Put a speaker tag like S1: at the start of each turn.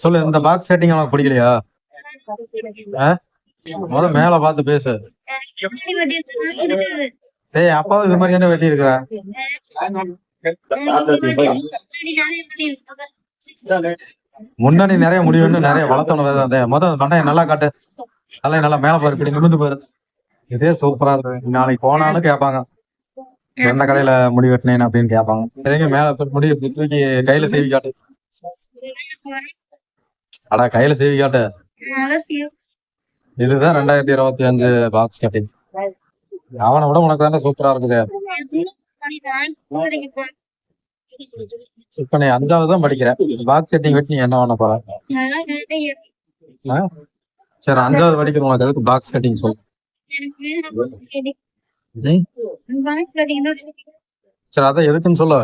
S1: சொல்லு, இந்த box setting உனக்கு பிடிக்கலையா? முத மேல பார்த்து பேசு. டேய், அப்பாவும் இது மாதிரி என்ன வெட்டி இருக்கிற? முன்னாடி நிறைய முடிவு நிறைய வளர்த்தவன முதல் மண்டையை நல்லா காட்டு. அதெல்லாம் நல்லா மேல பாரு, இப்படி நிமிந்து பாரு. இதே சூப்பரா இருக்கு. நாளைக்கு போனாலும் கேட்பாங்க, எந்த கடையில முடி வெட்டினேன் அப்படின்னு கேட்பாங்க. மேல முடி தூக்கி கையில செய்வி காட்டு. அடா, கையில செய்வி காட்டு. இதுதான் 2025 பாக்ஸ் கட்டிங். அவனை விட உனக்கு தானே சூப்பரா இருக்குது. இப்ப நீ 5வது தான் படிக்கிற. பாக்ஸ் செட்டிங் வெட்டி நீ என்ன பண்ண போற? சரி, 5வது படிக்கிற உனக்கு எதுக்கு பாக்ஸ் கட்டிங் சொல்லு. சரி, அதான் எதுக்குன்னு சொல்ல.